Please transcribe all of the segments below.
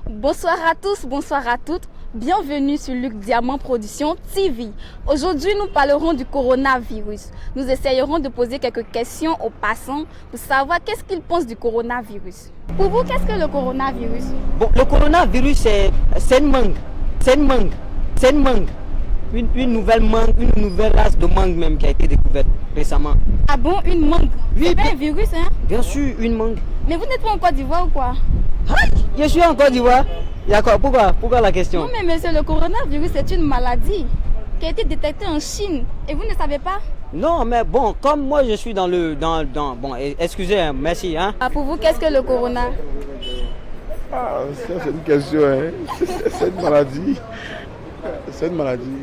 Bonsoir à tous, bonsoir à toutes. Bienvenue sur Luc Diamant Production TV. Aujourd'hui, nous parlerons du coronavirus. Nous essayerons de poser quelques questions aux passants pour savoir qu'est-ce qu'ils pensent du coronavirus. Pour vous, qu'est-ce que le coronavirus? Bon, le coronavirus, c'est une mangue. C'est une mangue. C'est une mangue. Une nouvelle mangue, une nouvelle race de mangue même qui a été découverte récemment. Ah bon, une mangue? Oui, C'est pas un virus, hein? Bien sûr, une mangue. Mais vous n'êtes pas en Côte d'Ivoire ou quoi? Je suis en Côte d'Ivoire. D'accord, pourquoi la question? Non mais monsieur, le coronavirus c'est une maladie qui a été détectée en Chine et vous ne savez pas? Non, mais bon, comme moi je suis bon, excusez, hein, merci. Hein. Ah, pour vous, qu'est-ce que le corona? Ah, ça c'est une question, hein. C'est une maladie. C'est une maladie.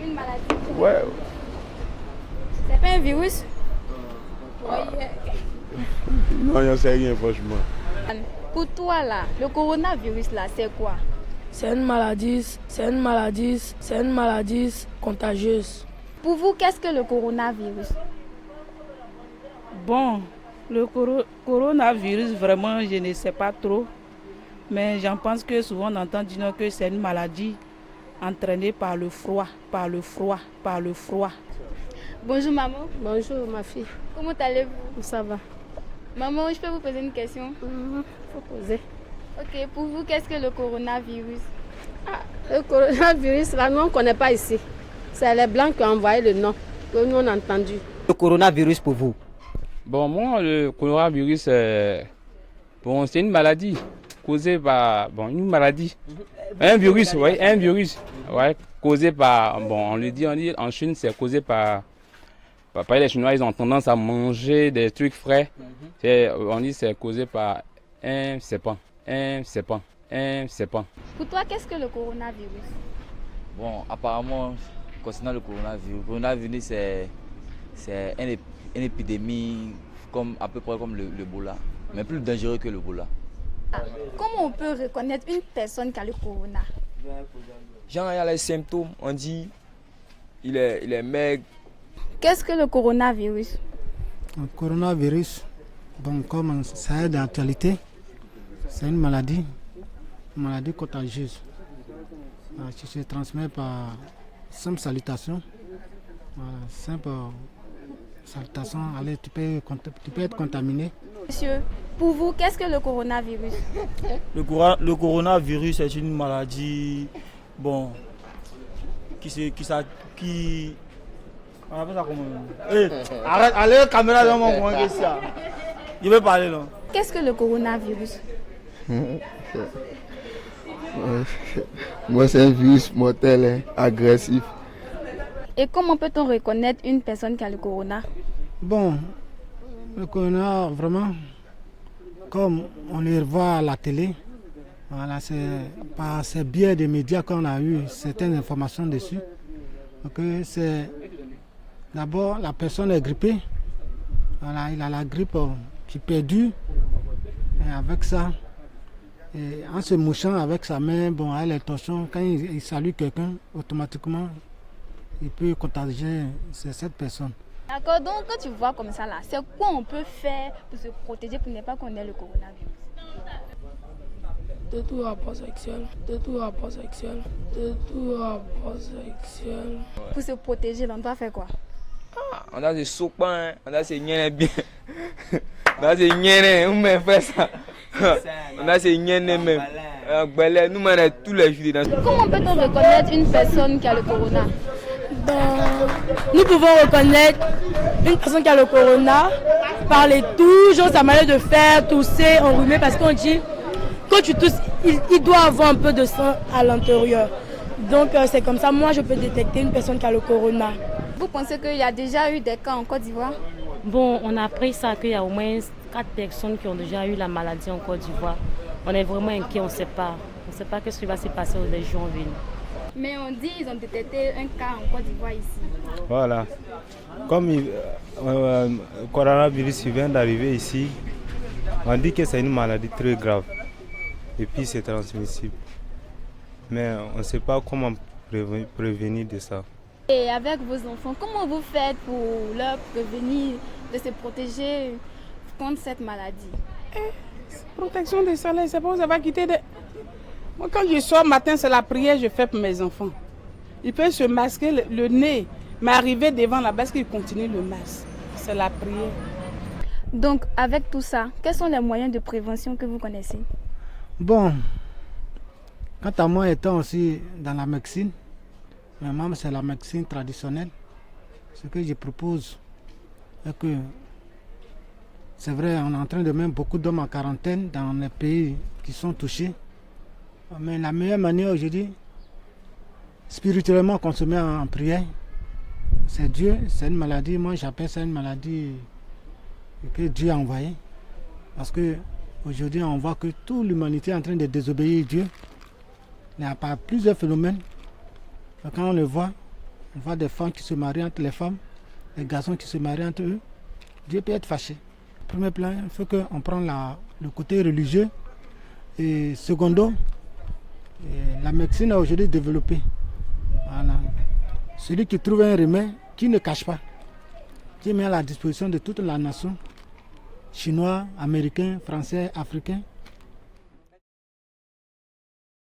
Une maladie? Ouais. C'est pas un virus? Non, j'en sais rien, franchement. Pour toi là, le coronavirus là, c'est quoi? C'est une maladie contagieuse. Pour vous, qu'est-ce que le coronavirus? Bon, le coronavirus, vraiment, je ne sais pas trop. Mais j'en pense que souvent on entend dire que c'est une maladie entraînée par le froid. Bonjour maman. Bonjour ma fille. Comment allez-vous? Ça va? Maman, je peux vous poser une question? Faut poser. Ok, pour vous, qu'est-ce que le coronavirus? Le coronavirus, là, nous on ne connaît pas ici. C'est les Blancs qui ont envoyé le nom, que nous on a entendu. Le coronavirus pour vous? Bon, moi, le coronavirus, c'est une maladie causée par... Bon, une maladie. Un virus, causé par... Bon, on dit en Chine, c'est causé par les Chinois, ils ont tendance à manger des trucs frais. On dit c'est causé par un serpent. Pour toi, qu'est-ce que le coronavirus? Bon, apparemment, concernant le coronavirus, c'est une épidémie à peu près comme l'Ebola, mais plus dangereux que l'Ebola. Comment on peut reconnaître une personne qui a le corona? Genre, il y a les symptômes, on dit il est maigre. Qu'est-ce que le coronavirus? Le coronavirus, bon, comme ça est d'actualité, c'est une maladie contagieuse qui se transmet par simple salutation. Simple salutation, allez, tu peux être contaminé. Monsieur, pour vous, qu'est-ce que le coronavirus? Le coronavirus est une maladie, bon, qui on appelle ça comment? Arrête, allez, caméra dans mon coin, qu'est-ce ça? Je vais parler là. Qu'est-ce que le coronavirus? Moi, c'est un virus mortel, hein, agressif. Et comment peut-on reconnaître une personne qui a le corona? Bon, le corona, vraiment, comme on le voit à la télé, voilà, c'est par ces biais des médias qu'on a eu certaines informations dessus. Donc, c'est d'abord la personne est grippée, voilà, il a la grippe qui perdure, et avec ça, et en se mouchant avec sa main, bon, à les torchons, quand il salue quelqu'un, automatiquement, il peut contagier cette personne. D'accord, donc quand tu vois comme ça là, c'est quoi on peut faire pour se protéger pour ne pas connaître le coronavirus? De tout rapport sexuel. Pour se protéger, on doit faire quoi? On a des soupans, on a ces niens bien. On a ces niens, on me fait ça. On a ces niens même. Nous menons tous les jours dans. Comment peut-on reconnaître une personne qui a le corona? Nous pouvons reconnaître une personne qui a le corona par les touches, sa manière de faire, tousser, enrhumer, parce qu'on dit quand tu tousses, il doit avoir un peu de sang à l'intérieur. Donc c'est comme ça, moi je peux détecter une personne qui a le corona. Vous pensez qu'il y a déjà eu des cas en Côte d'Ivoire? Bon, on a appris ça qu'il y a au moins 4 personnes qui ont déjà eu la maladie en Côte d'Ivoire. On est vraiment inquiets, on ne sait pas. On ne sait pas ce qui va se passer aux jours à venir. Mais on dit qu'ils ont détecté un cas en Côte d'Ivoire ici. Voilà. Comme le coronavirus vient d'arriver ici, on dit que c'est une maladie très grave. Et puis c'est transmissible. Mais on ne sait pas comment prévenir de ça. Et avec vos enfants, comment vous faites pour leur prévenir de se protéger contre cette maladie? Protection du soleil, c'est pas où ça va quitter. Moi, quand je sors matin, c'est la prière que je fais pour mes enfants. Ils peuvent se masquer le nez, mais arriver devant la base, qu'ils continuent le masque. C'est la prière. Donc, avec tout ça, quels sont les moyens de prévention que vous connaissez? Bon, quant à moi étant aussi dans la médecine, mais même c'est la médecine traditionnelle, ce que je propose est que c'est vrai, on est en train de mettre beaucoup d'hommes en quarantaine dans les pays qui sont touchés, mais la meilleure manière aujourd'hui, spirituellement qu'on se met en prière, c'est Dieu, c'est une maladie, moi j'appelle ça une maladie que Dieu a envoyée. Parce que aujourd'hui on voit que toute l'humanité est en train de désobéir à Dieu. Il y a pas plusieurs phénomènes. Quand on le voit, on voit des femmes qui se marient entre les femmes, des garçons qui se marient entre eux. Dieu peut être fâché. Premier plan, il faut qu'on prenne le côté religieux. Et secondo, la médecine a aujourd'hui développé. Voilà. Celui qui trouve un remède, qui ne cache pas, qui met à la disposition de toute la nation, chinois, américains, français, africains,